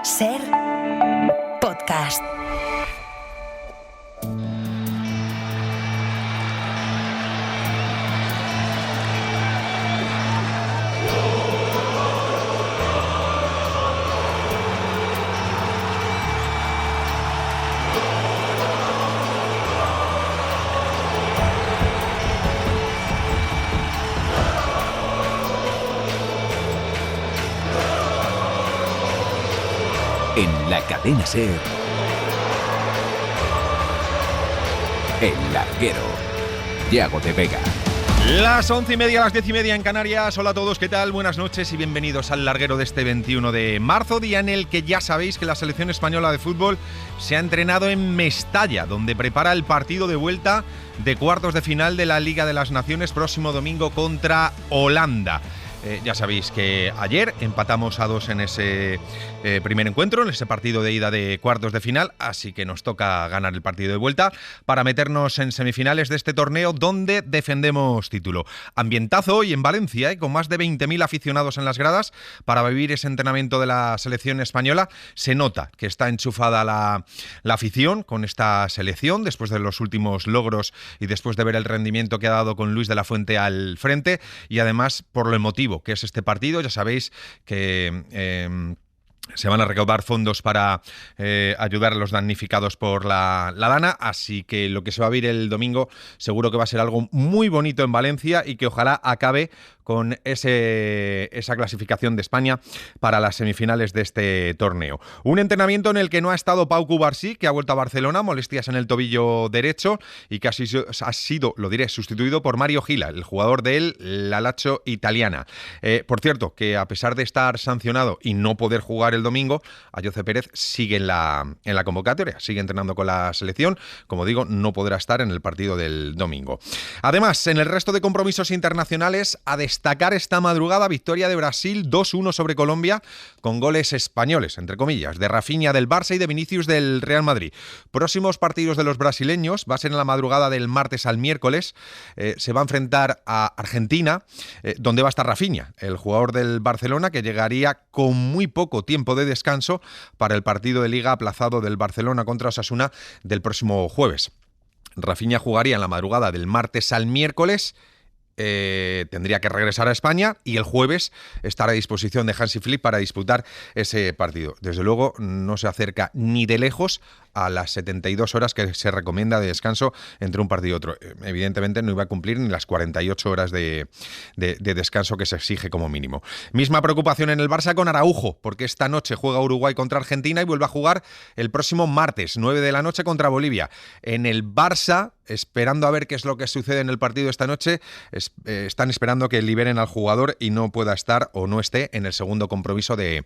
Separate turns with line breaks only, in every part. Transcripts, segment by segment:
Ser podcast.
En la cadena SER, El Larguero, Yago de Vega.
Las 11:30, las 10:30 en Canarias. Hola a todos, ¿qué tal? Buenas noches y bienvenidos al Larguero de este 21 de marzo, día en el que ya sabéis que la selección española de fútbol se ha entrenado en Mestalla, donde prepara el partido de vuelta de cuartos de final de la Liga de las Naciones próximo domingo contra Holanda. Ya sabéis que ayer empatamos a 2 en ese primer encuentro, en ese partido de ida de cuartos de final, así que nos toca ganar el partido de vuelta para meternos en semifinales de este torneo donde defendemos título. Ambientazo hoy en Valencia, con más de 20.000 aficionados en las gradas para vivir ese entrenamiento de la selección española. Se nota que está enchufada la afición con esta selección después de los últimos logros y después de ver el rendimiento que ha dado con Luis de la Fuente al frente, y además por lo emotivo que es este partido. Ya sabéis que se van a recaudar fondos para ayudar a los damnificados por la Dana, así que lo que se va a vivir el domingo seguro que va a ser algo muy bonito en Valencia y que ojalá acabe con esa clasificación de España para las semifinales de este torneo. Un entrenamiento en el que no ha estado Pau Cubarsí, que ha vuelto a Barcelona, molestias en el tobillo derecho, y que ha sido, lo diré, sustituido por Mario Gila, el jugador del Lazio italiana. Por cierto, que a pesar de estar sancionado y no poder jugar el domingo, Ayoce Pérez sigue en la convocatoria, sigue entrenando con la selección. Como digo, no podrá estar en el partido del domingo. Además, en el resto de compromisos internacionales, a destacar esta madrugada, victoria de Brasil 2-1 sobre Colombia, con goles españoles, entre comillas, de Rafinha del Barça y de Vinicius del Real Madrid. Próximos partidos de los brasileños va a ser en la madrugada del martes al miércoles. Se va a enfrentar a Argentina, donde va a estar Rafinha, el jugador del Barcelona, que llegaría con muy poco tiempo de descanso para el partido de Liga aplazado del Barcelona contra Osasuna del próximo jueves. Rafinha jugaría en la madrugada del martes al miércoles. Tendría que regresar a España y el jueves estará a disposición de Hansi Flick para disputar ese partido. Desde luego no se acerca ni de lejos a las 72 horas que se recomienda de descanso entre un partido y otro. Evidentemente no iba a cumplir ni las 48 horas de descanso que se exige como mínimo. Misma preocupación en el Barça con Araujo, porque esta noche juega Uruguay contra Argentina y vuelve a jugar el próximo martes, 9 de la noche, contra Bolivia. En el Barça, esperando a ver qué es lo que sucede en el partido esta noche, están esperando que liberen al jugador y no pueda estar o no esté en el segundo compromiso de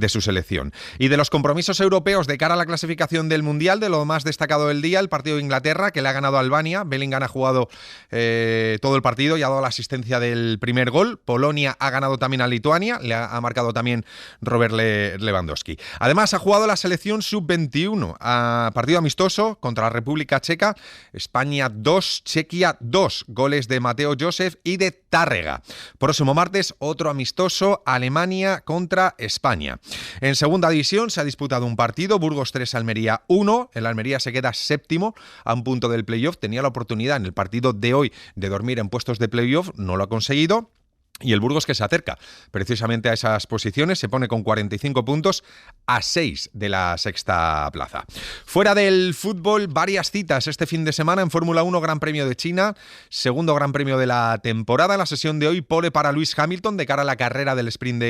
su selección. Y de los compromisos europeos de cara a la clasificación del Mundial, de lo más destacado del día, el partido de Inglaterra, que le ha ganado a Albania. Bellingham ha jugado todo el partido y ha dado la asistencia del primer gol. Polonia ha ganado también a Lituania, le ha marcado también Robert Lewandowski. Además ha jugado la selección sub-21 a partido amistoso contra la República Checa. España 2, Chequia 2, goles de Mateo Joseph y de Tárrega. Próximo martes otro amistoso, Alemania contra España. En segunda división se ha disputado un partido, Burgos 3, Almería 1. El Almería se queda séptimo a un punto del playoff. Tenía la oportunidad en el partido de hoy de dormir en puestos de playoff, no lo ha conseguido. Y el Burgos, que se acerca precisamente a esas posiciones, se pone con 45 puntos a 6 de la sexta plaza. Fuera del fútbol, varias citas este fin de semana en Fórmula 1, Gran Premio de China, segundo Gran Premio de la temporada. En la sesión de hoy, pole para Lewis Hamilton de cara a la carrera del sprint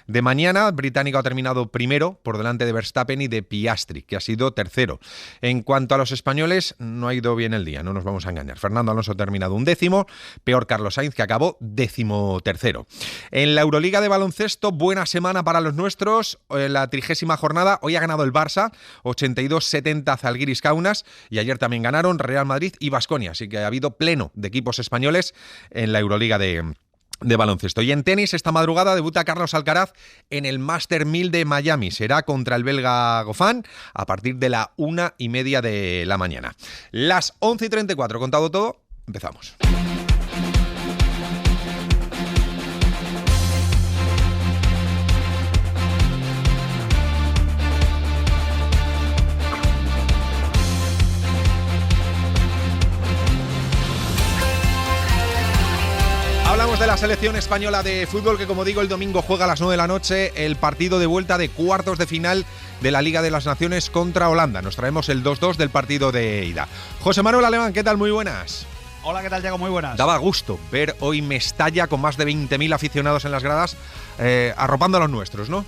de mañana. El británico ha terminado primero por delante de Verstappen y de Piastri, que ha sido tercero. En cuanto a los españoles, no ha ido bien el día, no nos vamos a engañar. Fernando Alonso ha terminado 11º, peor Carlos Sainz, que acabó 13º. En la Euroliga de baloncesto, buena semana para los nuestros. En la 30ª jornada, hoy ha ganado el Barça, 82-70 Zalgiris Kaunas, y ayer también ganaron Real Madrid y Baskonia, así que ha habido pleno de equipos españoles en la Euroliga de baloncesto. Y en tenis, esta madrugada debuta Carlos Alcaraz en el Master 1000 de Miami. Será contra el belga Goffin a partir de la 1:30 de la mañana. Las 11:34, contado todo, empezamos. de la selección española de fútbol, que como digo el domingo juega a las 9 de la noche el partido de vuelta de cuartos de final de la Liga de las Naciones contra Holanda. Nos traemos el 2-2 del partido de ida. José Manuel Alemán, ¿qué tal? Muy buenas.
Hola, ¿qué tal, Diego? Muy buenas.
Daba gusto ver hoy Mestalla con más de 20.000 aficionados en las gradas, arropando a los nuestros, ¿no?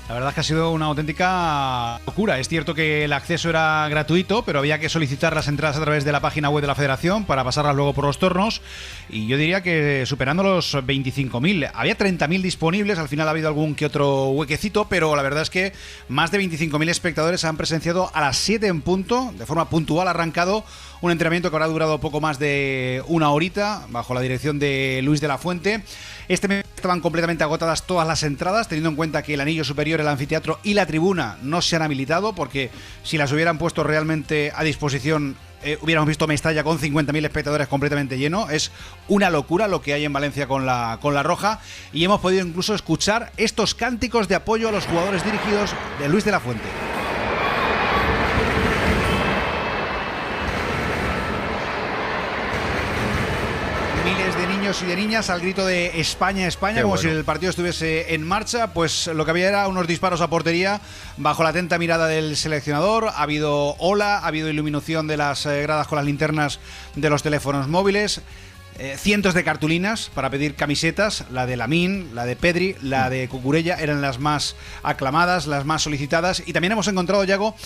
La verdad es que ha sido una auténtica locura. Es cierto que el acceso era gratuito, pero había que solicitar las entradas a través de la página web de la Federación para pasarlas luego por los tornos. Y yo diría que superando los 25.000. Había 30.000 disponibles, al final ha habido algún que otro huequecito, pero la verdad es que más de 25.000 espectadores han presenciado a las 7 en punto, de forma puntual, arrancado un entrenamiento que habrá durado poco más de una horita, bajo la dirección de Luis de la Fuente. Este mes estaban completamente agotadas todas las entradas, teniendo en cuenta que el anillo superior, el anfiteatro y la tribuna no se han habilitado, porque si las hubieran puesto realmente a disposición, hubiéramos visto Mestalla con 50.000 espectadores completamente lleno. Es una locura lo que hay en Valencia con la Roja, y hemos podido incluso escuchar estos cánticos de apoyo a los jugadores dirigidos de Luis de la Fuente. Miles de niños y de niñas al grito de España, España,
qué
como
bueno.
si el partido estuviese en marcha. Pues lo que había era unos disparos a portería bajo la atenta mirada del seleccionador. Ha habido ola, ha habido iluminación de las gradas con las linternas de los teléfonos móviles. Cientos de cartulinas para pedir camisetas, la de Lamine, la de Pedri, la de Cucurella, eran las más aclamadas, las más solicitadas. Y también hemos encontrado, Yago,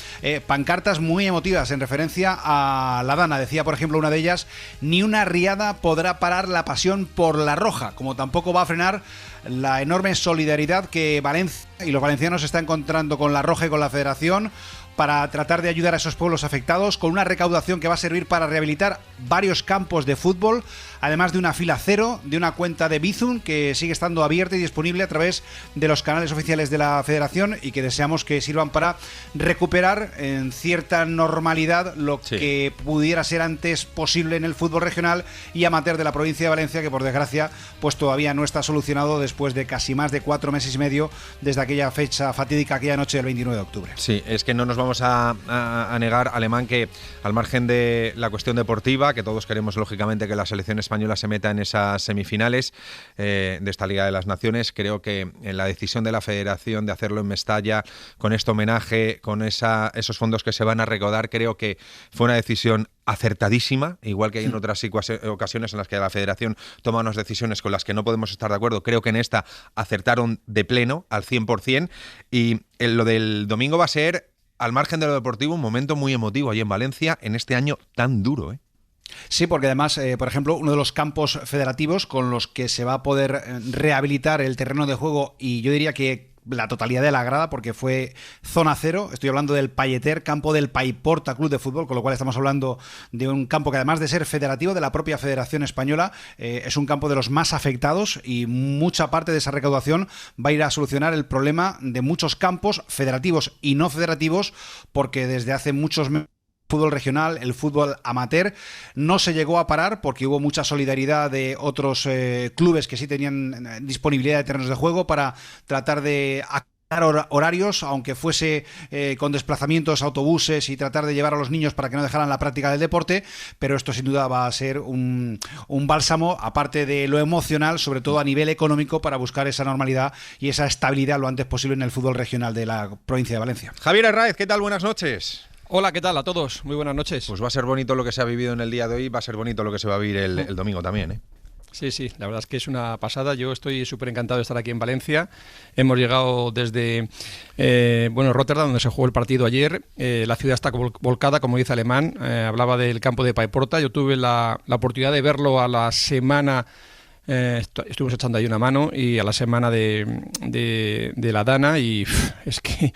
pancartas muy emotivas en referencia a la Dana. Decía, por ejemplo, una de ellas: ni una riada podrá parar la pasión por la Roja, como tampoco va a frenar la enorme solidaridad que Valencia y los valencianos están encontrando con la Roja y con la Federación, para tratar de ayudar a esos pueblos afectados, con una recaudación que va a servir para rehabilitar varios campos de fútbol, además de una fila cero, de una cuenta de Bizum que sigue estando abierta y disponible a través de los canales oficiales de la Federación, y que deseamos que sirvan para recuperar en cierta normalidad lo que pudiera ser antes posible en el fútbol regional y amateur de la provincia de Valencia, que por desgracia pues todavía no está solucionado después de casi más de 4 meses y medio desde aquella fecha fatídica, aquella noche del 29 de octubre.
Sí, es que no nos vamos a negar, Alemán, que al margen de la cuestión deportiva, que todos queremos lógicamente que la selección española se meta en esas semifinales de esta Liga de las Naciones, creo que en la decisión de la Federación de hacerlo en Mestalla, con este homenaje, con esos fondos que se van a recaudar, creo que fue una decisión acertadísima, igual que hay en otras ocasiones en las que la Federación toma unas decisiones con las que no podemos estar de acuerdo. Creo que en esta acertaron de pleno, al 100%, y lo del domingo va a ser, al margen de lo deportivo, un momento muy emotivo allí en Valencia en este año tan duro, ¿eh?
Sí, porque además, por ejemplo, uno de los campos federativos con los que se va a poder rehabilitar el terreno de juego, y yo diría que la totalidad de la grada, porque fue zona cero, estoy hablando del Payeter, campo del Paiporta Club de Fútbol, con lo cual estamos hablando de un campo que, además de ser federativo de la propia Federación Española, es un campo de los más afectados, y mucha parte de esa recaudación va a ir a solucionar el problema de muchos campos federativos y no federativos, porque desde hace muchos meses fútbol regional, el fútbol amateur, no se llegó a parar porque hubo mucha solidaridad de otros clubes que sí tenían disponibilidad de terrenos de juego para tratar de horarios, aunque fuese con desplazamientos, autobuses, y tratar de llevar a los niños para que no dejaran la práctica del deporte. Pero esto sin duda va a ser un bálsamo, aparte de lo emocional, sobre todo a nivel económico, para buscar esa normalidad y esa estabilidad lo antes posible en el fútbol regional de la provincia de Valencia.
Javier Herráez, ¿qué tal? Buenas noches.
Hola, ¿qué tal a todos? Muy buenas noches.
Pues va a ser bonito lo que se ha vivido en el día de hoy, va a ser bonito lo que se va a vivir el domingo también, ¿eh?
Sí, la verdad es que es una pasada. Yo estoy súper encantado de estar aquí en Valencia. Hemos llegado desde Rotterdam, donde se jugó el partido ayer. La ciudad está volcada, como dice Alemán. Hablaba del campo de Paiporta. Yo tuve la oportunidad de verlo a la semana. Estuvimos echando ahí una mano, y a la semana de la Dana, y es que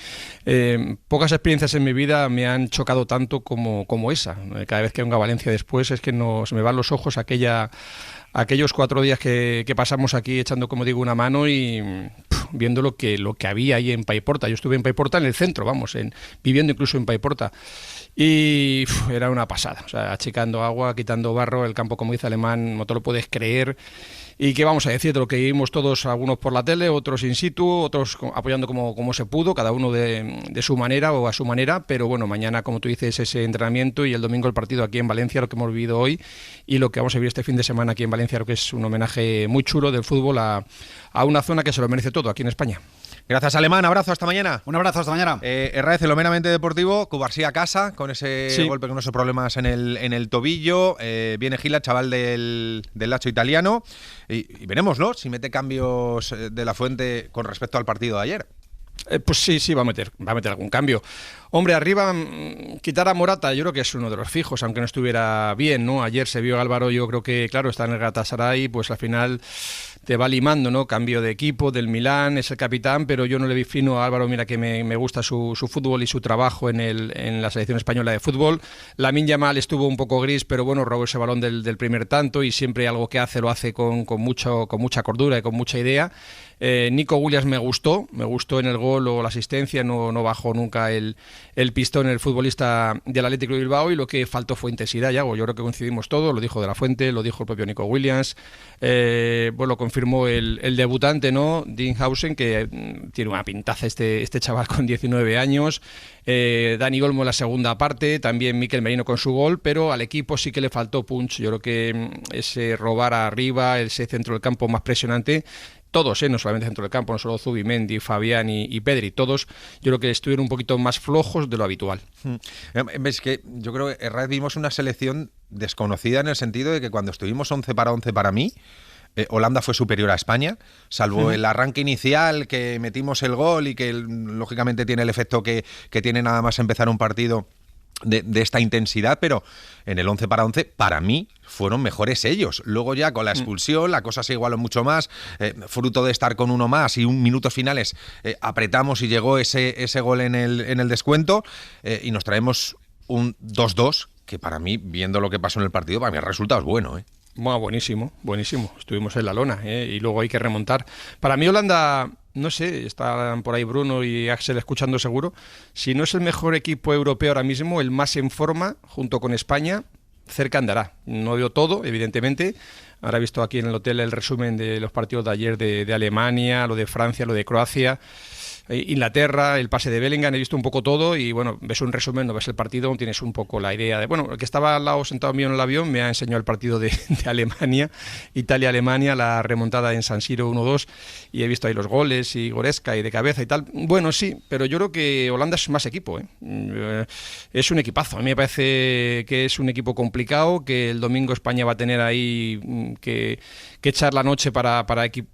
pocas experiencias en mi vida me han chocado tanto como esa. Cada vez que vengo a Valencia después es que se me van los ojos aquellos 4 días que pasamos aquí echando, como digo, una mano, y viendo lo que había ahí en Paiporta. Yo estuve en Paiporta, en el centro, viviendo incluso en Paiporta, y era una pasada. O sea, achicando agua, quitando barro, el campo, como dice Alemán, no te lo puedes creer. Y qué vamos a decir de lo que vimos todos, algunos por la tele, otros in situ, otros apoyando como se pudo, cada uno de su manera o a su manera, pero bueno, mañana, como tú dices, ese entrenamiento y el domingo el partido aquí en Valencia, lo que hemos vivido hoy y lo que vamos a vivir este fin de semana aquí en Valencia, creo que es un homenaje muy chulo del fútbol a una zona que se lo merece todo aquí en España.
Gracias, Alemán. Abrazo, hasta mañana.
Un abrazo, hasta mañana.
Herráez, en lo meramente deportivo, Cubarsí a casa con ese golpe con esos problemas en el tobillo. Viene Gila, chaval del Lacho italiano. Y veremos, ¿no? Si mete cambios de la Fuente con respecto al partido de ayer.
Pues sí, va a meter algún cambio. Hombre, arriba, quitar a Morata, yo creo que es uno de los fijos, aunque no estuviera bien, ¿no? Ayer se vio Álvaro, yo creo que, claro, está en el Galatasaray, pues al final te va limando, ¿no? Cambio de equipo, del Milán, es el capitán, pero yo no le vi fino a Álvaro, mira que me gusta su fútbol y su trabajo en la selección española de fútbol. Lamine Yamal estuvo un poco gris, pero bueno, robó ese balón del primer tanto y siempre algo que hace lo hace con mucha cordura y con mucha idea. Nico Williams me gustó en el gol o la asistencia, no bajó nunca el pistón el futbolista del Atlético de Bilbao, y lo que faltó fue intensidad, Yago. Yo creo que coincidimos todos, lo dijo De La Fuente, lo dijo el propio Nico Williams, lo confirmó el debutante, ¿no? Dinghausen, que tiene una pintaza este chaval con 19 años. Dani Olmo en la segunda parte, también Mikel Merino con su gol, pero al equipo sí que le faltó punch. Yo creo que ese robar arriba, ese centro del campo más presionante, todos, no solamente centro del campo, no solo Zubimendi, Fabián y Pedri, todos yo creo que estuvieron un poquito más flojos de lo habitual.
Ves que yo creo que Herrera vimos una selección desconocida en el sentido de que cuando estuvimos 11 para mí, Holanda fue superior a España, salvo el arranque inicial que metimos el gol y que lógicamente tiene el efecto que tiene nada más empezar un partido de esta intensidad, pero en el 11 para mí fueron mejores ellos. Luego ya con la expulsión la cosa se igualó mucho más, fruto de estar con uno más y minutos finales apretamos y llegó ese gol en el descuento, y nos traemos un 2-2 que para mí, viendo lo que pasó en el partido, para mí el resultado es bueno,
Bueno, buenísimo. Estuvimos en la lona, y luego hay que remontar. Para mí Holanda, no sé, están por ahí Bruno y Axel escuchando seguro, si no es el mejor equipo europeo ahora mismo, el más en forma, junto con España, cerca andará. No veo todo, evidentemente. Ahora he visto aquí en el hotel el resumen de los partidos de ayer de Alemania, lo de Francia, lo de Croacia, Inglaterra, el pase de Bellingham, he visto un poco todo y bueno, ves un resumen, no ves el partido, tienes un poco la idea de... Bueno, el que estaba al lado sentado mío en el avión me ha enseñado el partido de Alemania, Italia-Alemania, la remontada en San Siro 1-2, y he visto ahí los goles y Goretzka y de cabeza y tal. Bueno, sí, pero yo creo que Holanda es más equipo, es un equipazo. A mí me parece que es un equipo complicado, que el domingo España va a tener ahí que echar la noche para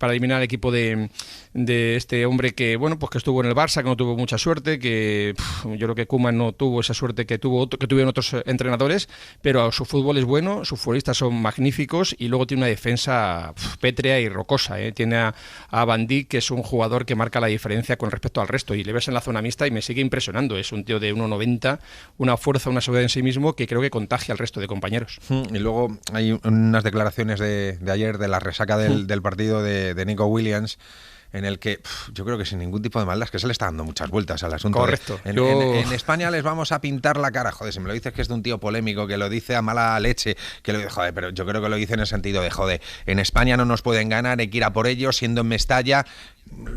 eliminar al equipo de este hombre que, bueno, pues que estuvo en el Barça, que no tuvo mucha suerte, que yo creo que Koeman no tuvo esa suerte que tuvieron otros entrenadores, pero su fútbol es bueno, sus futbolistas son magníficos y luego tiene una defensa pétrea y rocosa, Tiene a Van Dijk, que es un jugador que marca la diferencia con respecto al resto, y le ves en la zona mixta y me sigue impresionando. Es un tío de 1,90, una fuerza, una seguridad en sí mismo que creo que contagia al resto de compañeros.
Y luego hay unas declaraciones de ayer de la resaca del partido de Nico Williams, en el que yo creo que sin ningún tipo de maldad, es que se le está dando muchas vueltas al asunto.
Correcto.
En España les vamos a pintar la cara. Joder, si me lo dices que es de un tío polémico, que lo dice a mala leche, que lo dice, joder, pero yo creo que lo dice en el sentido de, joder, en España no nos pueden ganar, hay que ir a por ellos, siendo en Mestalla,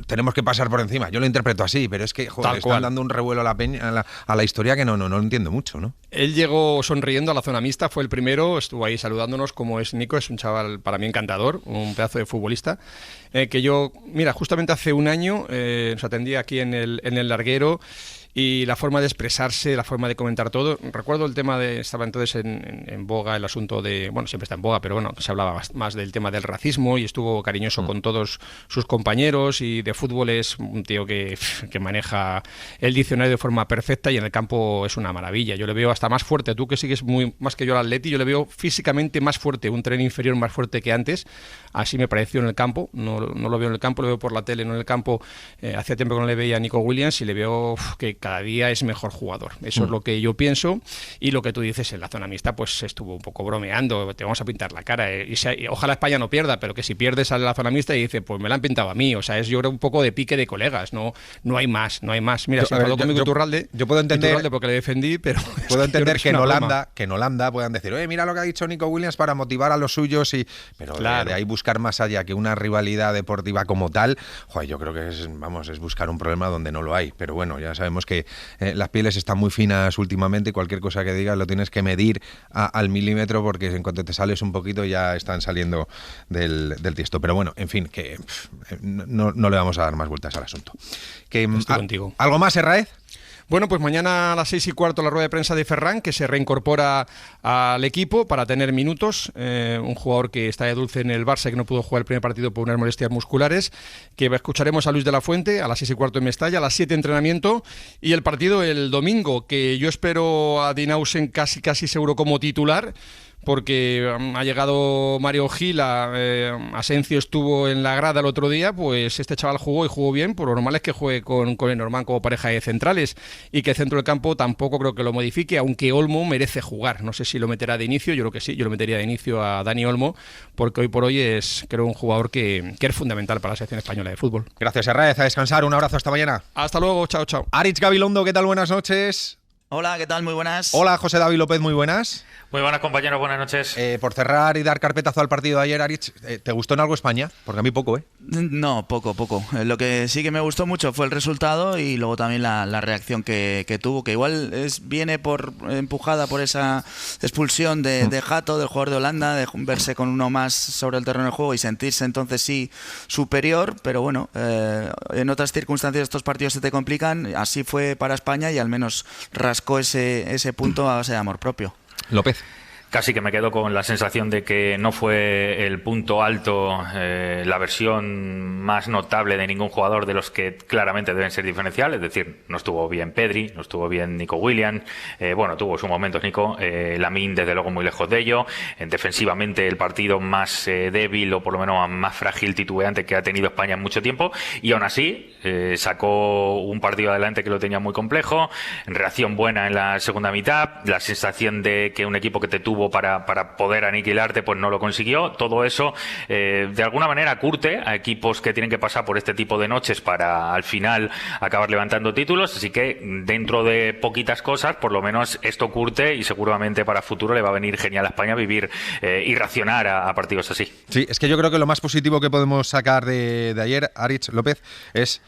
tenemos que pasar por encima. Yo lo interpreto así, pero es que, joder, le están dando un revuelo a la historia que no lo entiendo mucho, ¿no?
Él llegó sonriendo a la zona mixta, fue el primero, estuvo ahí saludándonos, como es Nico, es un chaval para mí encantador, un pedazo de futbolista, que yo, mira, justamente hace un año nos atendía aquí en el Larguero, y la forma de expresarse, la forma de comentar todo. Recuerdo el tema estaba entonces en boga el asunto de, bueno, siempre está en boga, pero bueno, se hablaba más del tema del racismo y estuvo cariñoso con todos sus compañeros, y de fútbol es un tío que maneja el diccionario de forma perfecta y en el campo es una maravilla. Yo le veo hasta más fuerte, tú que sigues más que yo al Atleti, yo le veo físicamente más fuerte, un tren inferior más fuerte que antes, así me pareció en el campo, no lo veo en el campo, lo veo por la tele, no en el campo. Hacía tiempo que no le veía a Nico Williams y le veo que cada día es mejor jugador. Eso es lo que yo pienso, y lo que tú dices en la zona mixta, pues estuvo un poco bromeando, te vamos a pintar la cara. Y ojalá España no pierda, pero que si pierde sale a la zona mixta y dice, pues me la han pintado a mí. O sea, es yo creo un poco de pique de colegas, no hay más. Mira, se enfadó conmigo Iturralde.
Yo puedo entender
Iturralde porque le defendí, pero
puedo entender que en Holanda puedan decir, mira lo que ha dicho Nico Williams para motivar a los suyos, pero claro, de ahí buscar más allá que una rivalidad deportiva como tal, joder, yo creo que es buscar un problema donde no lo hay. Pero bueno, ya sabemos que las pieles están muy finas últimamente y cualquier cosa que digas lo tienes que medir al milímetro, porque en cuanto te sales un poquito ya están saliendo del tiesto. Pero bueno, en fin, que no le vamos a dar más vueltas al asunto.
Estoy contigo.
¿Algo más, Herráez?
Bueno, pues mañana a las 6:15 la rueda de prensa de Ferran, que se reincorpora al equipo para tener minutos. Un jugador que está de dulce en el Barça, que no pudo jugar el primer partido por unas molestias musculares. Que escucharemos a Luis de la Fuente a las 6:15 en Mestalla, a las 7 entrenamiento. Y el partido el domingo, que yo espero a Dinausen casi seguro como titular, porque ha llegado Mario Gil, Asencio estuvo en la grada el otro día, pues este chaval jugó bien, por lo normal es que juegue con Lenormand como pareja de centrales, y que el centro del campo tampoco creo que lo modifique, aunque Olmo merece jugar. No sé si lo meterá de inicio, yo creo que sí, yo lo metería de inicio a Dani Olmo, porque hoy por hoy es, creo, un jugador que es fundamental para la selección española de fútbol.
Gracias, Herráez, a descansar, un abrazo, hasta mañana.
Hasta luego, chao.
Aritz Gabilondo, ¿qué tal? Buenas noches.
Hola, ¿qué tal? Muy buenas.
Hola, José David López, muy buenas.
Muy buenas, compañeros, buenas noches.
Por cerrar y dar carpetazo al partido de ayer, Aritz, ¿te gustó en algo España? Porque a mí poco, ¿eh?
No, poco. Lo que sí que me gustó mucho fue el resultado y luego también la reacción que tuvo, que igual viene empujada por esa expulsión de Hato, del jugador de Holanda, de verse con uno más sobre el terreno de juego y sentirse entonces sí superior, pero bueno, en otras circunstancias estos partidos se te complican. Así fue para España y al menos rascó ese punto a base de amor propio.
López.
Casi que me quedo con la sensación de que no fue el punto alto, la versión más notable de ningún jugador de los que claramente deben ser diferenciales. Es decir, no estuvo bien Pedri, no estuvo bien Nico Williams, tuvo sus momentos Nico, Lamine desde luego muy lejos de ello. Defensivamente el partido más débil o por lo menos más frágil, titubeante que ha tenido España en mucho tiempo, y aún así sacó un partido adelante que lo tenía muy complejo, reacción buena en la segunda mitad, la sensación de que un equipo que te tuvo para poder aniquilarte pues no lo consiguió. Todo eso de alguna manera curte a equipos que tienen que pasar por este tipo de noches para al final acabar levantando títulos, así que dentro de poquitas cosas por lo menos esto curte, y seguramente para futuro le va a venir genial a España vivir y racionar a partidos así.
Sí, es que yo creo que lo más positivo que podemos sacar de ayer, Aritz López, es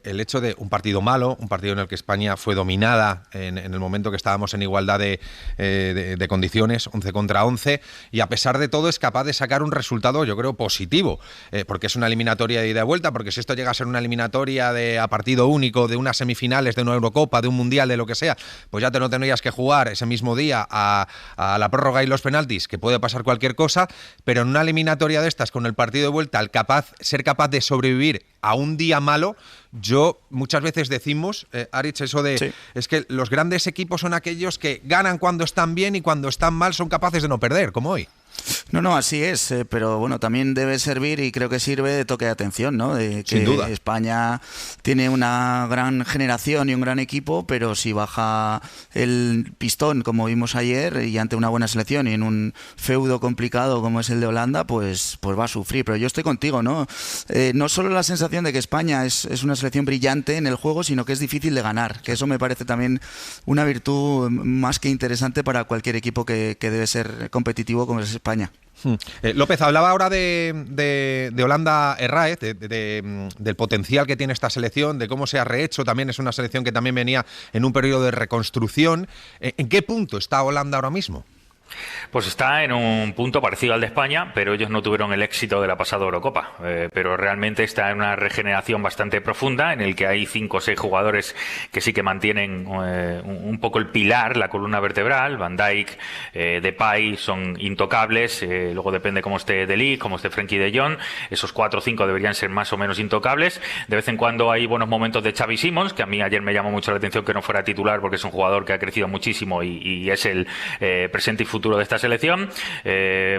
el hecho de un partido malo, un partido en el que España fue dominada en el momento que estábamos en igualdad de condiciones, 11 contra 11, y a pesar de todo es capaz de sacar un resultado, yo creo, positivo, porque es una eliminatoria de ida y vuelta, porque si esto llega a ser una eliminatoria a partido único, de unas semifinales, de una Eurocopa, de un Mundial, de lo que sea, pues ya no tendrías que jugar ese mismo día a la prórroga y los penaltis, que puede pasar cualquier cosa, pero en una eliminatoria de estas, con el partido de vuelta, ser capaz de sobrevivir a un día malo. Yo muchas veces decimos, Aritz, eso de sí, es que los grandes equipos son aquellos que ganan cuando están bien y cuando están mal son capaces de no perder, como hoy.
No, así es, pero bueno, también debe servir, y creo que sirve, de toque de atención, ¿no? De que
sin duda.
España tiene una gran generación y un gran equipo, pero si baja el pistón, como vimos ayer, y ante una buena selección y en un feudo complicado como es el de Holanda, pues va a sufrir. Pero yo estoy contigo, ¿no? No solo la sensación de que España es una selección brillante en el juego, sino que es difícil de ganar, que eso me parece también una virtud más que interesante para cualquier equipo que debe ser competitivo como es España.
López, hablaba ahora de Holanda, Herráez, del potencial que tiene esta selección, de cómo se ha rehecho. También es una selección que también venía en un periodo de reconstrucción. ¿En qué punto está Holanda ahora mismo?
Pues está en un punto parecido al de España, pero ellos no tuvieron el éxito de la pasada Eurocopa. Pero realmente está en una regeneración bastante profunda, en el que hay 5 o 6 jugadores que sí que mantienen un poco el pilar, la columna vertebral. Van Dijk, Depay son intocables. Luego depende cómo esté De Ligt, cómo esté Frenkie de Jong. Esos 4 o 5 deberían ser más o menos intocables. De vez en cuando hay buenos momentos de Xavi Simons, que a mí ayer me llamó mucho la atención que no fuera titular, porque es un jugador que ha crecido muchísimo y es el presente y futuro de esta selección.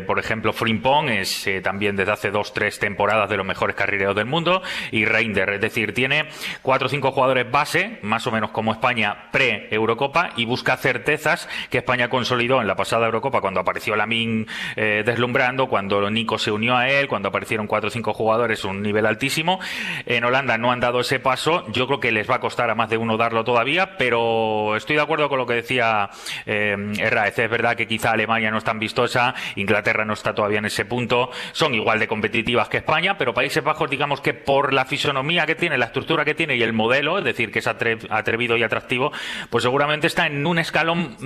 Por ejemplo, Frimpong es también desde hace 2-3 temporadas de los mejores carrileros del mundo, y Reinders, es decir, tiene 4 o 5 jugadores base, más o menos como España pre-Eurocopa, y busca certezas que España consolidó en la pasada Eurocopa cuando apareció Lamine deslumbrando, cuando Nico se unió a él, cuando aparecieron 4 o 5 jugadores, un nivel altísimo. En Holanda no han dado ese paso, yo creo que les va a costar a más de uno darlo todavía, pero estoy de acuerdo con lo que decía Herráez. Es verdad que quizá Alemania no es tan vistosa, Inglaterra no está todavía en ese punto, son igual de competitivas que España, pero Países Bajos, digamos que por la fisonomía que tiene, la estructura que tiene y el modelo, es decir, que es atrevido y atractivo, pues seguramente está en un escalón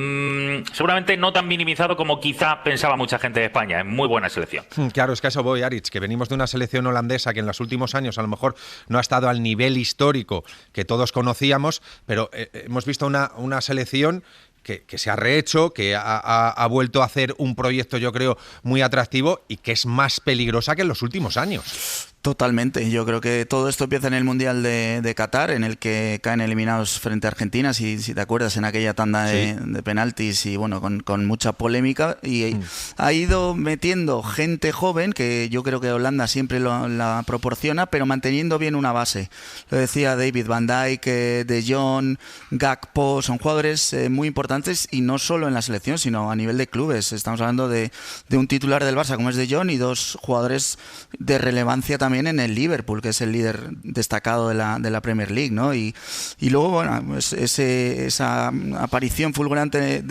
seguramente no tan minimizado como quizá pensaba mucha gente de España. Es muy buena selección.
Claro, es que a eso voy, Aritz, que venimos de una selección holandesa que en los últimos años a lo mejor no ha estado al nivel histórico que todos conocíamos, pero hemos visto una selección que se ha rehecho, que ha vuelto a hacer un proyecto, yo creo, muy atractivo y que es más peligrosa que en los últimos años.
Totalmente, yo creo que todo esto empieza en el Mundial de Qatar, en el que caen eliminados frente a Argentina, si te acuerdas, en aquella tanda de penaltis, y bueno, con mucha polémica, y ha ido metiendo gente joven, que yo creo que Holanda siempre la proporciona, pero manteniendo bien una base. Lo decía David, Van Dijk, De Jong, Gakpo, son jugadores muy importantes, y no solo en la selección, sino a nivel de clubes. Estamos hablando de un titular del Barça como es De Jong, y 2 jugadores de relevancia también en el Liverpool, que es el líder destacado de la Premier League, ¿no? Y luego, bueno, pues esa aparición fulgurante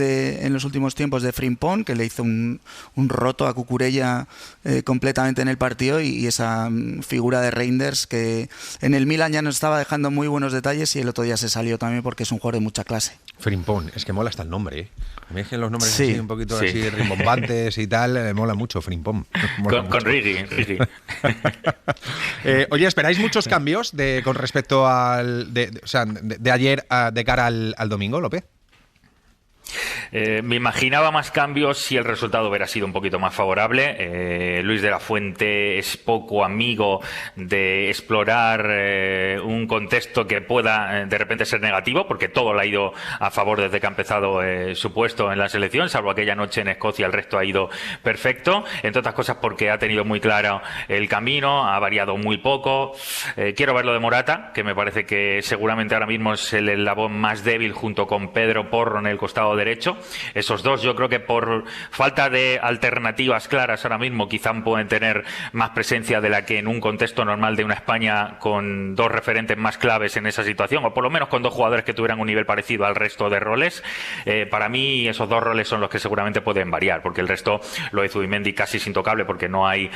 en los últimos tiempos de Frimpong, que le hizo un roto a Cucurella completamente en el partido, y esa figura de Reinders, que en el Milan ya nos estaba dejando muy buenos detalles, y el otro día se salió también porque es un jugador de mucha clase.
Frimpong, es que mola hasta el nombre, ¿eh? A mí es que los nombres así un poquito así rimbombantes y tal, me mola mucho Frimpong.
Con Rigi.
Oye, ¿esperáis muchos cambios con respecto de ayer de cara al domingo, López?
Me imaginaba más cambios si el resultado hubiera sido un poquito más favorable. Luis de la Fuente es poco amigo de explorar un contexto que pueda de repente ser negativo, porque todo le ha ido a favor desde que ha empezado su puesto en la selección, salvo aquella noche en Escocia, el resto ha ido perfecto, entre otras cosas porque ha tenido muy claro el camino, ha variado muy poco. Quiero ver lo de Morata, que me parece que seguramente ahora mismo es el eslabón más débil junto con Pedro Porro en el costado derecho. Esos dos, yo creo que por falta de alternativas claras ahora mismo quizá pueden tener más presencia de la que en un contexto normal de una España con 2 referentes más claves en esa situación, o por lo menos con 2 jugadores que tuvieran un nivel parecido al resto de roles. Para mí esos 2 roles son los que seguramente pueden variar, porque el resto, lo de Zubimendi casi es intocable porque no hay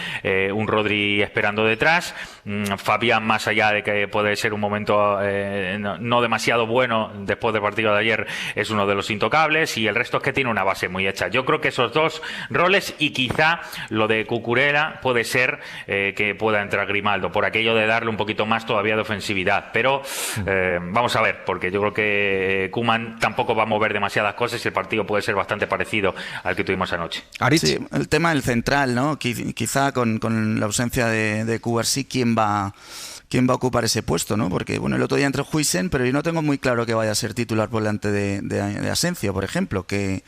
un Rodri esperando detrás. Fabián, más allá de que puede ser un momento no demasiado bueno después del partido de ayer, es uno de los intocables, y el resto es que tiene una base muy hecha. Yo creo que esos 2 roles, y quizá lo de Cucurella puede ser que pueda entrar Grimaldo, por aquello de darle un poquito más todavía de ofensividad, pero vamos a ver, porque yo creo que Koeman tampoco va a mover demasiadas cosas y el partido puede ser bastante parecido al que tuvimos anoche.
Sí, el tema del central, ¿no? Quizá con la ausencia de Cubarsí, ¿quién va a ocupar ese puesto, ¿no? Porque, bueno, el otro día entró Huijsen, pero yo no tengo muy claro que vaya a ser titular por delante de Asensio, por ejemplo, que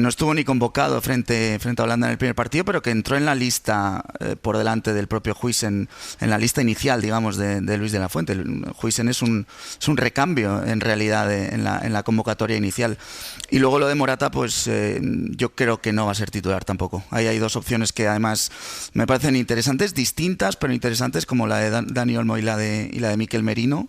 no estuvo ni convocado frente a Holanda en el primer partido, pero que entró en la lista por delante del propio Huijsen, en la lista inicial, digamos, de Luis de la Fuente. Huijsen es un recambio, en realidad, en la convocatoria inicial. Y luego lo de Morata, pues yo creo que no va a ser titular tampoco. Ahí hay 2 opciones que además me parecen interesantes, distintas, pero interesantes, como la de Dani Olmo y la de Mikel Merino.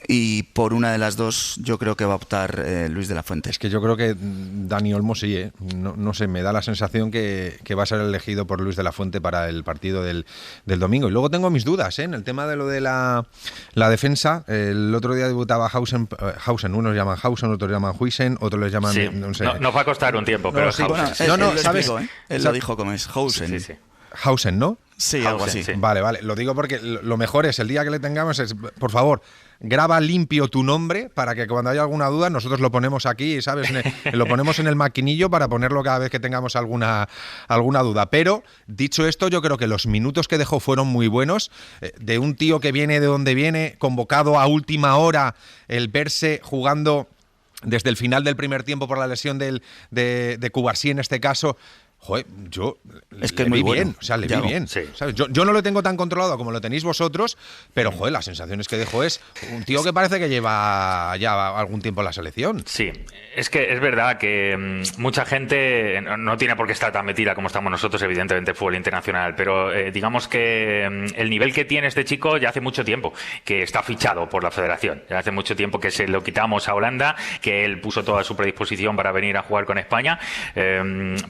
Y por una de las 2 yo creo que va a optar Luis de la Fuente.
Es que yo creo que Dani Olmo sí, no sé, me da la sensación que va a ser elegido por Luis de la Fuente para el partido del domingo. Y luego tengo mis dudas en el tema de lo de la defensa. El otro día debutaba Hausen, unos llaman Hausen, otros llaman Huijsen, otros les llaman...
Sí.
No sé.
Nos va a costar un tiempo, pero
sí,
Hausen.
Bueno, ¿sabes? Él lo dijo como es, Hausen.
Sí.
Hausen, ¿no?
Sí, algo así.
Sí.
Vale, lo digo porque lo mejor es, el día que le tengamos, por favor, graba limpio tu nombre para que cuando haya alguna duda nosotros lo ponemos aquí, ¿sabes? Lo ponemos en el maquinillo para ponerlo cada vez que tengamos alguna duda. Pero, dicho esto, yo creo que los minutos que dejó fueron muy buenos. De un tío que viene de donde viene, convocado a última hora, el verse jugando desde el final del primer tiempo por la lesión de Cubarsí en este caso. Joder, yo
es que
le
es muy
vi
bueno.
bien, o sea, le vi bien.
Sí.
¿Sabes? Yo no lo tengo tan controlado como lo tenéis vosotros, pero joder, las sensaciones que dejo es un tío que parece que lleva ya algún tiempo en la selección.
Sí, es que es verdad que mucha gente no tiene por qué estar tan metida como estamos nosotros, evidentemente, fútbol internacional, pero digamos que el nivel que tiene este chico ya hace mucho tiempo que está fichado por la federación. Ya hace mucho tiempo que se lo quitamos a Holanda, que él puso toda su predisposición para venir a jugar con España,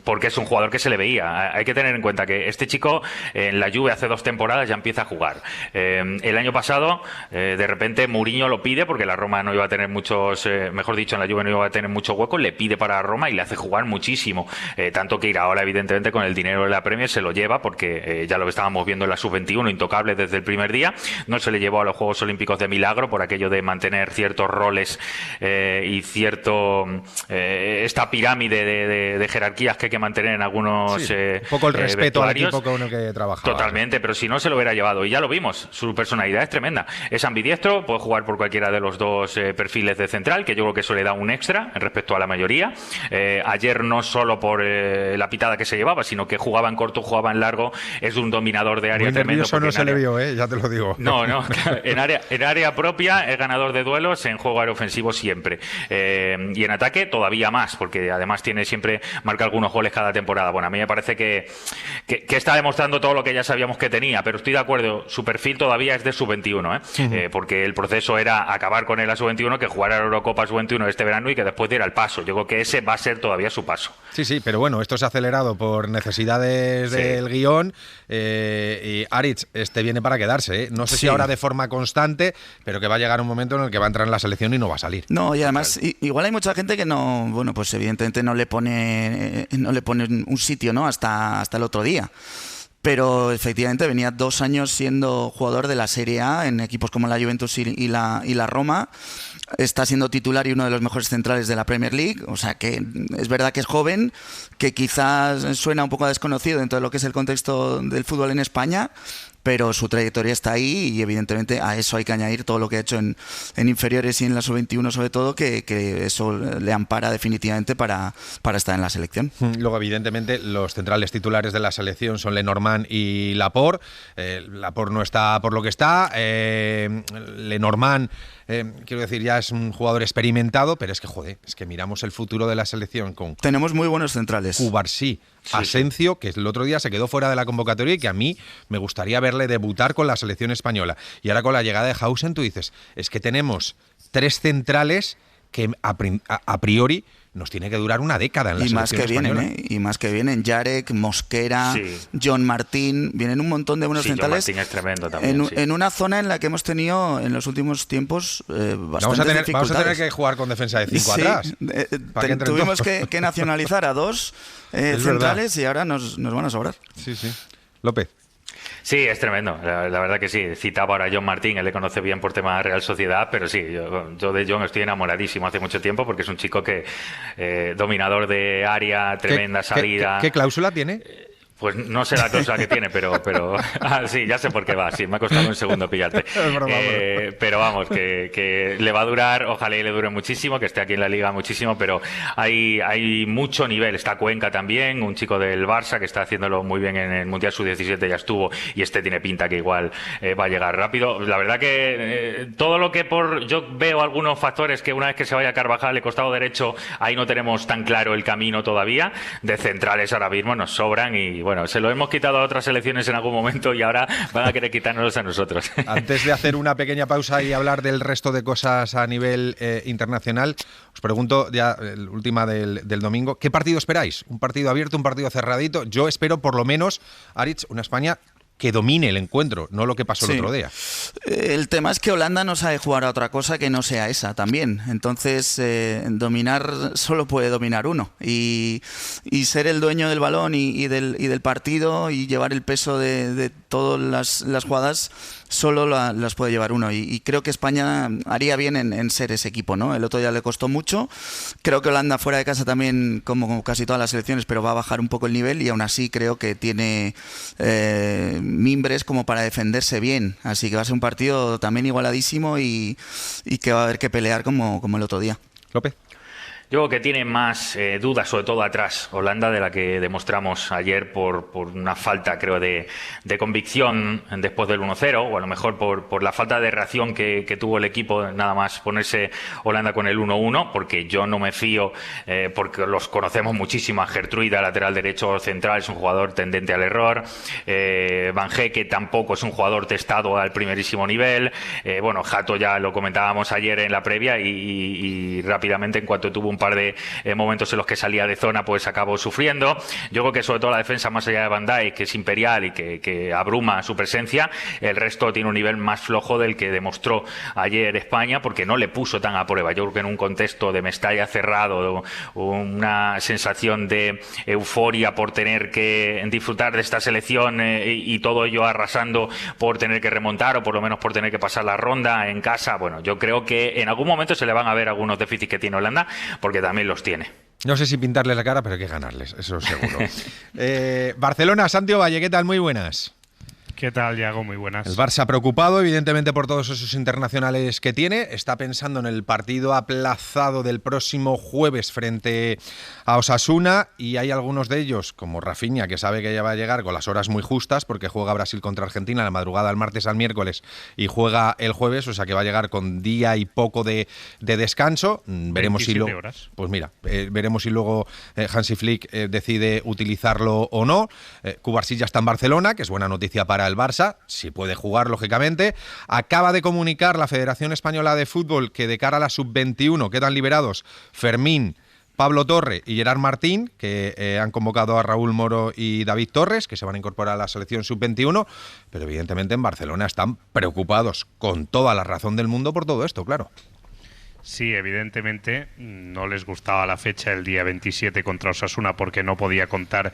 porque es un jugador que se le veía. Hay que tener en cuenta que este chico en la Juve hace 2 temporadas ya empieza a jugar. El año pasado, de repente, Mourinho lo pide porque la Roma no iba a tener muchos, mejor dicho, en la Juve no iba a tener mucho hueco, le pide para Roma y le hace jugar muchísimo. Tanto que Iraola, evidentemente, con el dinero de la Premier se lo lleva porque ya lo estábamos viendo en la Sub-21, intocable desde el primer día. No se le llevó a los Juegos Olímpicos de milagro por aquello de mantener ciertos roles y esta pirámide de jerarquías que hay que mantener en algunos
Sí, un poco el respeto al
vestuarios.
equipo con el que trabajaba.
Totalmente, pero si no se lo hubiera llevado. Y ya lo vimos, su personalidad es tremenda. Es ambidiestro, puede jugar por cualquiera de los dos perfiles de central, que yo creo que eso le da un extra respecto a la mayoría. Ayer no solo por la pitada que se llevaba, sino que jugaba en corto, jugaba en largo, es un dominador de área
Muy
tremendo.
nervioso no se le vio, ya te lo digo.
No, en área propia es ganador de duelos, en juego aéreo ofensivo siempre. Y en ataque todavía más, porque además siempre marca algunos goles cada temporada. Bueno, a mí me parece que está demostrando todo lo que ya sabíamos que tenía, pero estoy de acuerdo, su perfil todavía es de sub-21, porque el proceso era acabar con él a sub-21, que jugara la Eurocopa sub-21 este verano y que después diera el paso. Yo creo que ese va a ser todavía su paso.
Sí, pero bueno, esto se ha acelerado por necesidades del guión y Aritz viene para quedarse, ¿eh? No sé si ahora de forma constante, pero que va a llegar un momento en el que va a entrar en la selección y no va a salir.
No, y además igual hay mucha gente que no, bueno, pues evidentemente no le pone un sitio, ¿no? hasta el otro día. Pero efectivamente venía 2 años siendo jugador de la Serie A en equipos como la Juventus y la Roma. Está siendo titular y uno de los mejores centrales de la Premier League. O sea que es verdad que es joven, que quizás suena un poco desconocido dentro de lo que es el contexto del fútbol en España, pero su trayectoria está ahí y evidentemente a eso hay que añadir todo lo que ha hecho en inferiores y en la sub-21 sobre todo, que eso le ampara definitivamente para estar en la selección.
Luego evidentemente los centrales titulares de la selección son Lenormand y Laporte. Laporte no está por lo que está, Lenormand quiero decir, ya es un jugador experimentado, pero es que joder, es que miramos el futuro de la selección con
tenemos muy buenos centrales.
Cubarsí, Asencio, que el otro día se quedó fuera de la convocatoria y que a mí me gustaría verle debutar con la selección española. Y ahora con la llegada de Hausen tú dices, es que tenemos 3 centrales que a priori nos tiene que durar una década en la selección española.
Y más que vienen, Jarek, Mosquera, John Martín, vienen un montón de buenos centrales.
John Martín es tremendo también,
en una zona en la que hemos tenido en los últimos tiempos
vamos a tener que jugar con defensa de 5 atrás.
Tuvimos que nacionalizar a 2 centrales y ahora nos van a sobrar.
Sí. López.
Sí, es tremendo, la verdad que sí. Citaba ahora a John Martín, él le conoce bien por tema de Real Sociedad, pero sí, yo de John estoy enamoradísimo hace mucho tiempo porque es un chico que dominador de área, tremenda salida.
¿Qué cláusula tiene?
Pues no sé la cosa que tiene, pero sí, ya sé por qué va. Sí, me ha costado un segundo pillarte. Pero vamos, que le va a durar, ojalá y le dure muchísimo, que esté aquí en la liga muchísimo, pero hay mucho nivel. Está Cuenca también, un chico del Barça que está haciéndolo muy bien en el Mundial Sub-17, ya estuvo, y tiene pinta que igual va a llegar rápido. La verdad que todo lo que yo veo algunos factores que una vez que se vaya Carvajal, el costado derecho, ahí no tenemos tan claro el camino todavía. De centrales ahora mismo nos sobran y bueno, se lo hemos quitado a otras selecciones en algún momento y ahora van a querer quitárnoslos a nosotros.
Antes de hacer una pequeña pausa y hablar del resto de cosas a nivel internacional, os pregunto ya, la última del domingo, ¿qué partido esperáis? ¿Un partido abierto, un partido cerradito? Yo espero por lo menos, Aritz, una España que domine el encuentro, no lo que pasó el otro día.
El tema es que Holanda no sabe jugar a otra cosa que no sea esa también. Entonces, dominar solo puede dominar uno. Y ser el dueño del balón y del partido y llevar el peso de todas las jugadas solo las puede llevar uno. Y creo que España haría bien en ser ese equipo, ¿no? El otro día le costó mucho. Creo que Holanda fuera de casa también, como casi todas las selecciones, pero va a bajar un poco el nivel y aún así creo que tiene mimbres como para defenderse bien. Así que va a ser un partido también igualadísimo y que va a haber que pelear como el otro día.
López.
Yo creo que tiene más dudas, sobre todo atrás, Holanda, de la que demostramos ayer por una falta, creo, de convicción después del 1-0, o a lo mejor por la falta de reacción que tuvo el equipo, nada más ponerse Holanda con el 1-1, porque yo no me fío, porque los conocemos muchísimo. A Gertruida, lateral derecho central, es un jugador tendente al error. Van Hecke tampoco es un jugador testado al primerísimo nivel. Bueno, Hato ya lo comentábamos ayer en la previa y rápidamente, en cuanto tuvo un par de momentos en los que salía de zona, pues acabó sufriendo. Yo creo que sobre todo la defensa, más allá de Van Dijk, que es imperial y que abruma su presencia, el resto tiene un nivel más flojo del que demostró ayer España, porque no le puso tan a prueba. Yo creo que en un contexto de Mestalla cerrado, una sensación de euforia por tener que disfrutar de esta selección y todo ello arrasando por tener que remontar, o por lo menos por tener que pasar la ronda en casa, bueno, yo creo que en algún momento se le van a ver algunos déficits que tiene Holanda, porque también los tiene.
No sé si pintarles la cara, pero hay que ganarles, eso seguro. Barcelona, Santi Valle, ¿qué tal? Muy buenas.
¿Qué tal, Yago? Muy buenas.
El Barça preocupado, evidentemente, por todos esos internacionales que tiene. Está pensando en el partido aplazado del próximo jueves frente a Osasuna, y hay algunos de ellos, como Rafinha, que sabe que ya va a llegar con las horas muy justas, porque juega Brasil contra Argentina la madrugada del martes al miércoles y juega el jueves, o sea que va a llegar con día y poco de descanso. Veremos si luego, pues mira, veremos si luego Hansi Flick decide utilizarlo o no. Cubarsí ya está en Barcelona, que es buena noticia para el Barça, si puede jugar, lógicamente. Acaba de comunicar la Federación Española de Fútbol que de cara a la sub-21 quedan liberados Fermín, Pablo Torre y Gerard Martín, que han convocado a Raúl Moro y David Torres, que se van a incorporar a la selección sub-21, pero evidentemente en Barcelona están preocupados, con toda la razón del mundo, por todo esto, claro.
Sí, evidentemente no les gustaba la fecha el día 27 contra Osasuna, porque no podía contar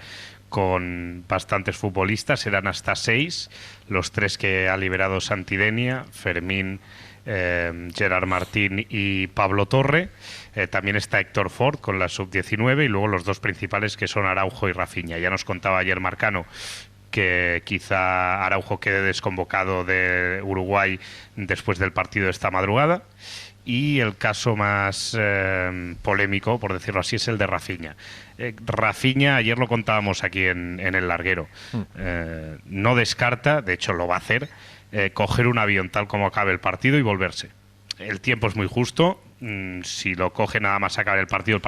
con bastantes futbolistas. Eran hasta 6, los 3 que ha liberado Santidenia, Fermín, Gerard Martín y Pablo Torre. También está Héctor Ford con la sub-19, y luego los 2 principales, que son Araujo y Rafinha. Ya nos contaba ayer Marcano que quizá Araujo quede desconvocado de Uruguay después del partido de esta madrugada. Y el caso más polémico, por decirlo así, es el de Rafinha. Rafinha, ayer lo contábamos aquí en el larguero, no descarta, de hecho lo va a hacer, coger un avión tal como acabe el partido y volverse. El tiempo es muy justo. Si lo coge nada más acabar el partido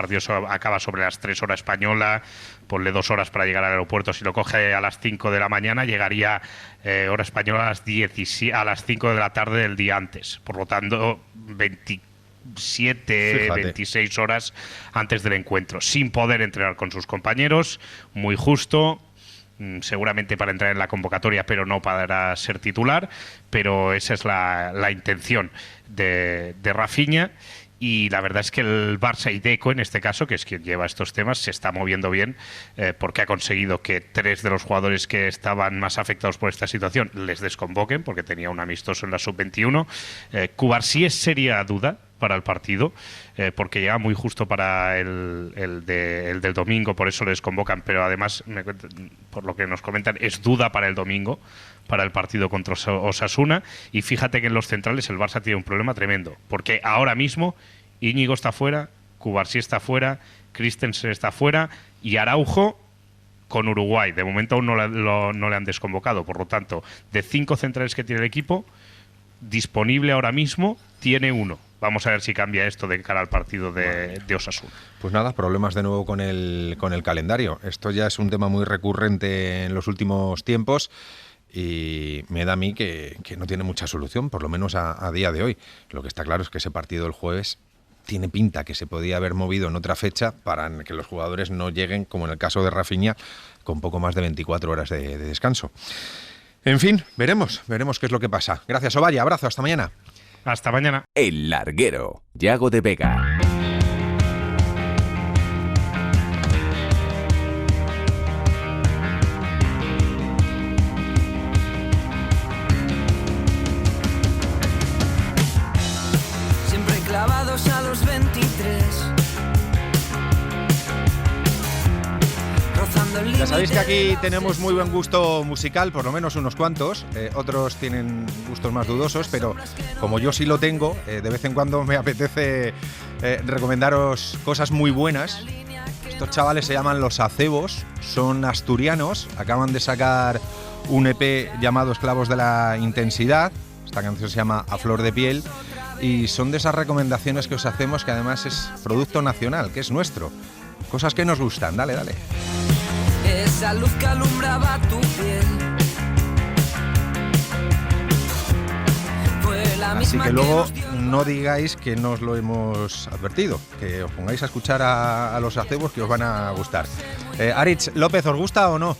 acaba sobre las 3 horas española, ponle 2 horas para llegar al aeropuerto. Si lo coge a las 5 de la mañana, llegaría hora española a las 5 de la tarde del día antes. Por lo tanto, 26 horas antes del encuentro, sin poder entrenar con sus compañeros. Muy justo. Seguramente para entrar en la convocatoria, pero no para ser titular. Pero esa es la intención de Rafinha. Y la verdad es que el Barça, y Deco en este caso, que es quien lleva estos temas, se está moviendo bien, porque ha conseguido que 3 de los jugadores que estaban más afectados por esta situación les desconvoquen, porque tenía un amistoso en la sub-21. Cubarsí sería duda para el partido, porque llega muy justo para el del domingo, por eso les convocan, pero además, por lo que nos comentan, es duda para el domingo, para el partido contra Osasuna. Y fíjate que en los centrales el Barça tiene un problema tremendo, porque ahora mismo Íñigo está fuera, Cubarsí está fuera, Christensen está fuera, y Araujo con Uruguay. De momento aún no le han desconvocado, por lo tanto, de 5 centrales que tiene el equipo, disponible ahora mismo tiene 1. Vamos a ver si cambia esto de cara al partido de Osasuna. Pues nada, problemas de nuevo con el calendario. Esto ya es un tema muy recurrente en los últimos tiempos, y me da a mí que no tiene mucha solución, por lo menos a día de hoy. Lo que está claro es que ese partido del jueves tiene pinta que se podía haber movido en otra fecha para que los jugadores no lleguen, como en el caso de Rafinha, con poco más de 24 horas de descanso. En fin, veremos qué es lo que pasa. Gracias, Ovalle, abrazo, hasta mañana. Hasta mañana.
El Larguero, Yago de Vega.
Siempre clavados a los 23.
Ya sabéis que aquí tenemos muy buen gusto musical, por lo menos unos cuantos. Otros tienen gustos más dudosos, pero como yo sí lo tengo, de vez en cuando me apetece recomendaros cosas muy buenas. Estos chavales se llaman Los Acebos, son asturianos, acaban de sacar un EP llamado Esclavos de la Intensidad. Esta canción se llama A Flor de Piel y son de esas recomendaciones que os hacemos, que además es producto nacional, que es nuestro. Cosas que nos gustan, dale.
Esa luz que alumbraba tu piel fue la
Así
misma
que luego
nos dio
no digáis que no os lo hemos advertido, que os pongáis a escuchar a Los Acebos, que os van a gustar. Aritz López, ¿os gusta o no?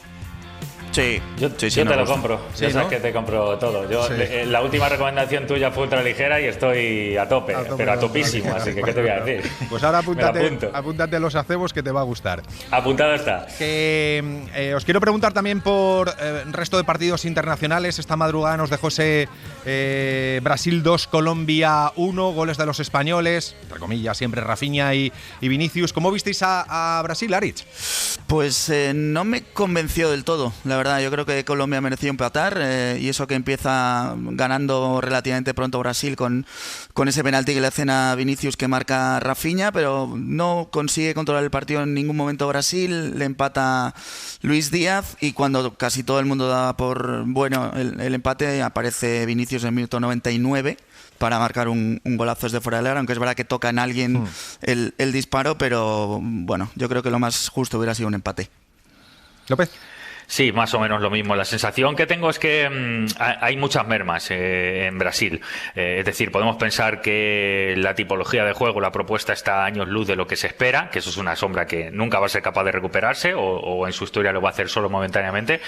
Sí,
Yo
sí,
te
nos
lo
gusta.
compro,
Sí,
ya sabes
¿no?
que te compro todo. Yo,
Sí.
La última recomendación tuya fue ultraligera y estoy a tope, pero a topísimo, así que ¿qué te voy a decir?
Pues ahora
Me la apunto.
apúntate a Los Acebos, que te va a gustar.
Apuntado está.
Que os quiero preguntar también por resto de partidos internacionales. Esta madrugada nos dejó ese Brasil 2, Colombia 1, goles de los españoles, entre comillas siempre Rafinha y Vinicius. ¿Cómo visteis a Brasil, Aritz?
Pues no me convenció del todo, la verdad. Yo creo que Colombia mereció empatar y eso que empieza ganando relativamente pronto Brasil con ese penalti que le hacen a Vinicius que marca Rafinha, pero no consigue controlar el partido en ningún momento Brasil, le empata Luis Díaz y cuando casi todo el mundo daba por bueno el empate, aparece Vinicius en el minuto 99 para marcar un golazo desde fuera del área, aunque es verdad que toca en alguien el disparo, pero bueno, yo creo que lo más justo hubiera sido un empate.
López.
Sí, más o menos lo mismo. La sensación que tengo es que hay muchas mermas en Brasil. Es decir, podemos pensar que la tipología de juego, la propuesta está a años luz de lo que se espera, que eso es una sombra que nunca va a ser capaz de recuperarse o en su historia lo va a hacer solo momentáneamente,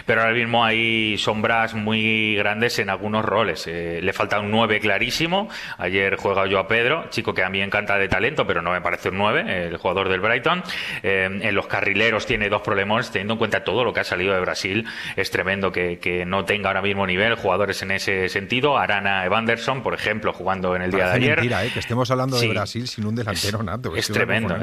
pero ahora mismo hay sombras muy grandes en algunos roles. Le falta un 9 clarísimo. Ayer juega Joao Pedro, chico que a mí me encanta de talento, pero no me parece un 9, el jugador del Brighton. En los carrileros tiene dos problemas, teniendo en cuenta todo lo que ha salido de Brasil. Es tremendo que no tenga ahora mismo nivel jugadores en ese sentido. Arana Evanderson, por ejemplo, jugando en el día de
Parece
ayer.
mentira, que estemos hablando
Sí.
de Brasil sin un delantero nato.
Es tremendo.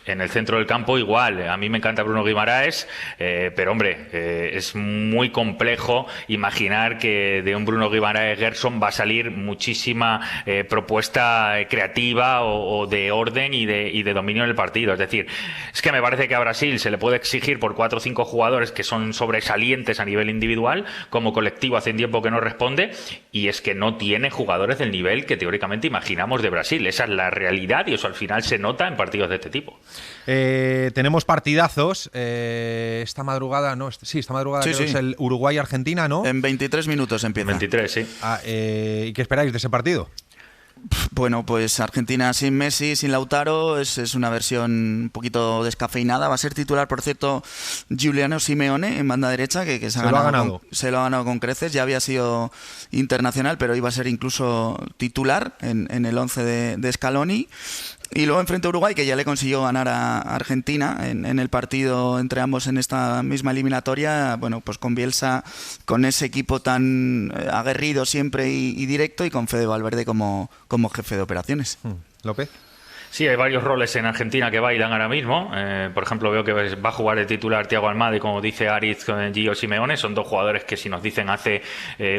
En el centro del campo igual. A mí me encanta Bruno Guimaraes, pero hombre, es muy complejo imaginar que de un Bruno Guimaraes Gerson va a salir muchísima propuesta creativa o de orden y de dominio en el partido. Es decir, es que me parece que a Brasil se le puede exigir por 4 o 5 jugadores que son sobresalientes a nivel individual, como colectivo hace tiempo que no responde, y es que no tiene jugadores del nivel que teóricamente imaginamos de Brasil. Esa es la realidad y eso al final se nota en partidos de este tipo.
Tenemos partidazos esta madrugada, ¿no? Esta madrugada
Sí,
creo
sí.
es el Uruguay-Argentina, ¿no?
En 23 minutos empieza.
23, sí.
¿Y qué esperáis de ese partido?
Bueno, pues Argentina sin Messi, sin Lautaro, es una versión un poquito descafeinada. Va a ser titular, por cierto, Giuliano Simeone en banda derecha, que se lo ha ganado con creces. Ya había sido internacional, pero iba a ser incluso titular en el 11 de Scaloni. Y luego enfrente a Uruguay, que ya le consiguió ganar a Argentina en el partido entre ambos en esta misma eliminatoria. Bueno, pues con Bielsa, con ese equipo tan aguerrido siempre y directo, y con Fede Valverde como jefe de operaciones.
López.
Sí, hay varios roles en Argentina que bailan ahora mismo. Por ejemplo, veo que va a jugar el titular Thiago Almada y, como dice Aritz, con Gio Simeone. Son dos jugadores que, si nos dicen hace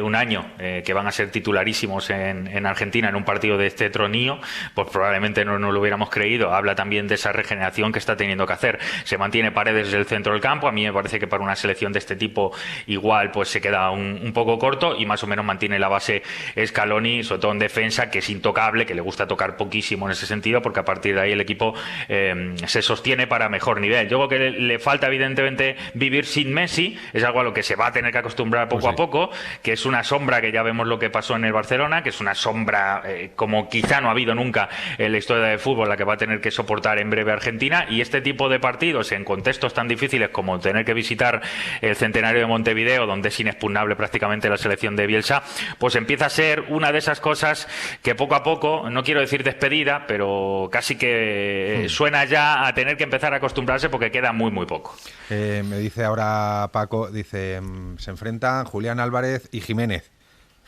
un año que van a ser titularísimos en Argentina en un partido de este tronío, pues probablemente no lo hubiéramos creído. Habla también de esa regeneración que está teniendo que hacer. Se mantiene Paredes desde el centro del campo. A mí me parece que para una selección de este tipo igual pues se queda un poco corto, y más o menos mantiene la base Scaloni, sobre todo en defensa, que es intocable, que le gusta tocar poquísimo en ese sentido, porque a partir de ahí el equipo se sostiene para mejor nivel. Yo creo que le falta evidentemente vivir sin Messi, es algo a lo que se va a tener que acostumbrar poco a poco, que es una sombra que ya vemos lo que pasó en el Barcelona, que es una sombra como quizá no ha habido nunca en la historia del fútbol, la que va a tener que soportar en breve Argentina. Y este tipo de partidos en contextos tan difíciles como tener que visitar el Centenario de Montevideo, donde es inexpugnable prácticamente la selección de Bielsa, pues empieza a ser una de esas cosas que poco a poco, no quiero decir despedida, pero casi que suena ya a tener que empezar a acostumbrarse, porque queda muy poco.
Me dice ahora Paco, dice, se enfrentan Julián Álvarez y Jiménez.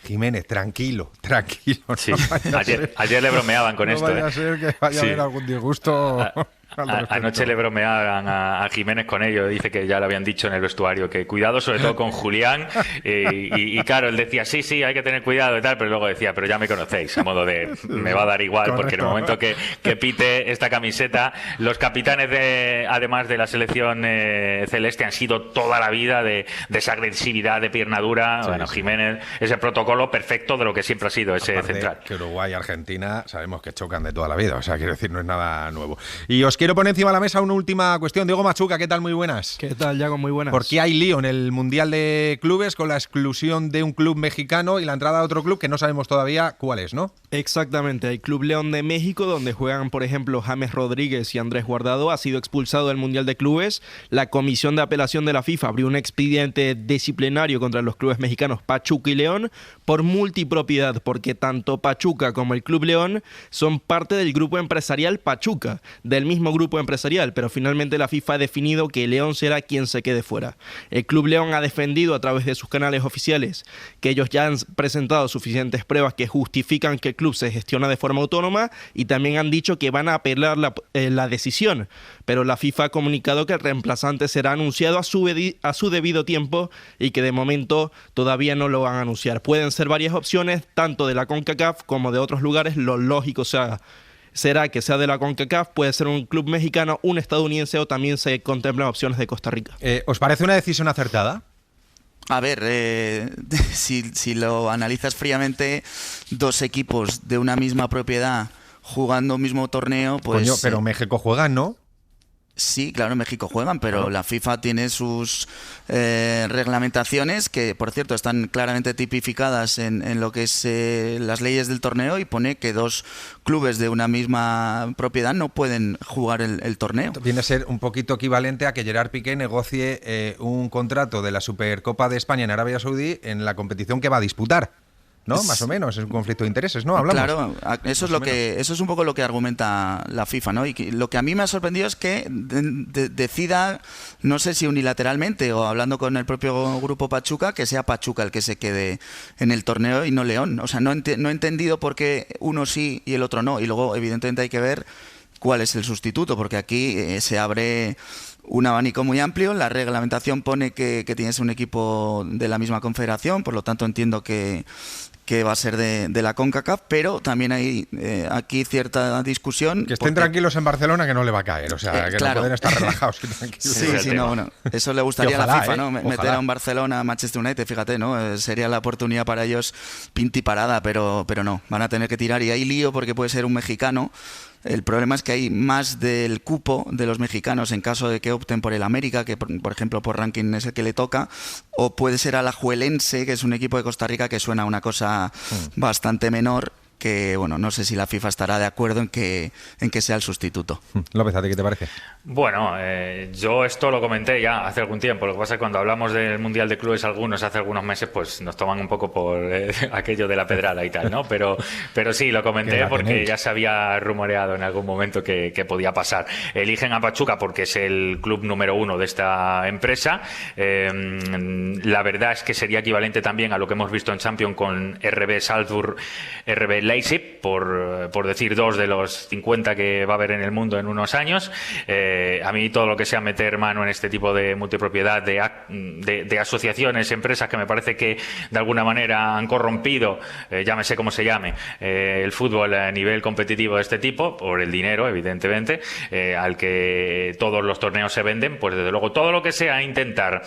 Jiménez, tranquilo. No
Sí. Ayer le bromeaban con esto.
No vaya a ser que vaya a haber algún disgusto.
Anoche le bromeaban a Jiménez con ello, dice que ya le habían dicho en el vestuario que cuidado sobre todo con Julián y claro, él decía sí, hay que tener cuidado y tal, pero luego decía, pero ya me conocéis, a modo de me va a dar igual. Correcto. Porque en el momento que pite esta camiseta, los capitanes además de la selección celeste han sido toda la vida de esa agresividad, de pierna dura. Sí, bueno, Jiménez, ese protocolo perfecto de lo que siempre ha sido ese central.
Que Uruguay y Argentina sabemos que chocan de toda la vida, o sea, quiero decir, no es nada nuevo. Y os quiero poner encima de la mesa una última cuestión. Diego Machuca, ¿qué tal? Muy buenas.
¿Qué tal, Yago? Muy buenas.
¿Por qué hay lío en el Mundial de Clubes con la exclusión de un club mexicano y la entrada de otro club que no sabemos todavía cuál es, ¿no?
Exactamente. El Club León de México, donde juegan, por ejemplo, James Rodríguez y Andrés Guardado, ha sido expulsado del Mundial de Clubes. La Comisión de Apelación de la FIFA abrió un expediente disciplinario contra los clubes mexicanos Pachuca y León por multipropiedad, porque tanto Pachuca como el Club León son parte del grupo empresarial Pachuca, del mismo grupo empresarial, pero finalmente la FIFA ha definido que León será quien se quede fuera. El Club León ha defendido a través de sus canales oficiales que ellos ya han presentado suficientes pruebas que justifican que el club se gestiona de forma autónoma y también han dicho que van a apelar la decisión, pero la FIFA ha comunicado que el reemplazante será anunciado a su debido tiempo y que de momento todavía no lo van a anunciar. Pueden ser varias opciones, tanto de la CONCACAF como de otros lugares. Lo lógico será que sea de la CONCACAF, puede ser un club mexicano, un estadounidense o también se contemplan opciones de Costa Rica.
¿Os parece una decisión acertada?
A ver, si lo analizas fríamente, dos equipos de una misma propiedad jugando un mismo torneo, pues...
Coño, pero México juega, ¿no?
Sí, claro, en México juegan, pero la FIFA tiene sus reglamentaciones que, por cierto, están claramente tipificadas en lo que es las leyes del torneo y pone que dos clubes de una misma propiedad no pueden jugar el torneo.
Viene a ser un poquito equivalente a que Gerard Piqué negocie un contrato de la Supercopa de España en Arabia Saudí en la competición que va a disputar. ¿No? Más o menos, es un conflicto de intereses, ¿no? Hablamos.
Claro, eso es un poco lo que argumenta la FIFA, ¿no? Y lo que a mí me ha sorprendido es que decida, no sé si unilateralmente o hablando con el propio grupo Pachuca, que sea Pachuca el que se quede en el torneo y no León. O sea, no he entendido por qué uno sí y el otro no. Y luego, evidentemente, hay que ver cuál es el sustituto, porque aquí se abre un abanico muy amplio. La reglamentación pone que tienes un equipo de la misma confederación, por lo tanto entiendo que va a ser de la CONCACAF, pero también hay aquí cierta discusión.
Que estén tranquilos en Barcelona, que no le va a caer, o sea, que
claro.
No pueden estar relajados y tranquilos.
Sí, no, bueno, eso le gustaría ojalá, a la FIFA, ¿no? Meter a un Barcelona, Manchester United, fíjate, ¿no? Sería la oportunidad para ellos pintiparada, pero no, van a tener que tirar y hay lío porque puede ser un mexicano. El problema es que hay más del cupo de los mexicanos en caso de que opten por el América, que por ejemplo por ranking es el que le toca, o puede ser Alajuelense, que es un equipo de Costa Rica que suena a una cosa bastante menor, que bueno, no sé si la FIFA estará de acuerdo en que sea el sustituto.
López, ¿a ti qué te parece?
Bueno, yo esto lo comenté ya hace algún tiempo. Lo que pasa es que cuando hablamos del Mundial de Clubes hace algunos meses, pues nos toman un poco por aquello de la pedrada y tal, ¿no? Pero sí, lo comenté porque ya se había rumoreado en algún momento que podía pasar. Eligen a Pachuca porque es el club número 1 de esta empresa. La verdad es que sería equivalente también a lo que hemos visto en Champions con RB Salzburg, RB Leipzig, por decir dos de los 50 que va a haber en el mundo en unos años. A mí todo lo que sea meter mano en este tipo de multipropiedad, de asociaciones, empresas que me parece que de alguna manera han corrompido, llámese como se llame, el fútbol a nivel competitivo de este tipo, por el dinero, evidentemente, al que todos los torneos se venden, pues desde luego todo lo que sea intentar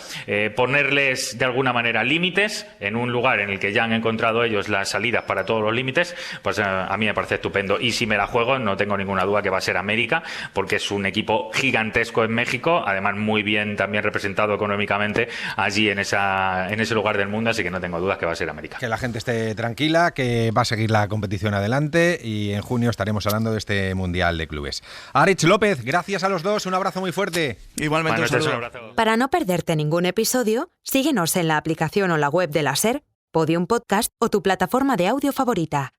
ponerles de alguna manera límites en un lugar en el que ya han encontrado ellos las salidas para todos los límites, pues a mí me parece estupendo. Y si me la juego, no tengo ninguna duda que va a ser América, porque es un equipo gigantesco en México, además muy bien también representado económicamente allí en ese lugar del mundo, así que no tengo dudas que va a ser América.
Que la gente esté tranquila, que va a seguir la competición adelante y en junio estaremos hablando de este Mundial de Clubes. Aritz, López, gracias a los dos, un abrazo muy fuerte.
Igualmente, un saludo.
Para no perderte ningún episodio, síguenos en la aplicación o la web de la SER, Podium Podcast o tu plataforma de audio favorita.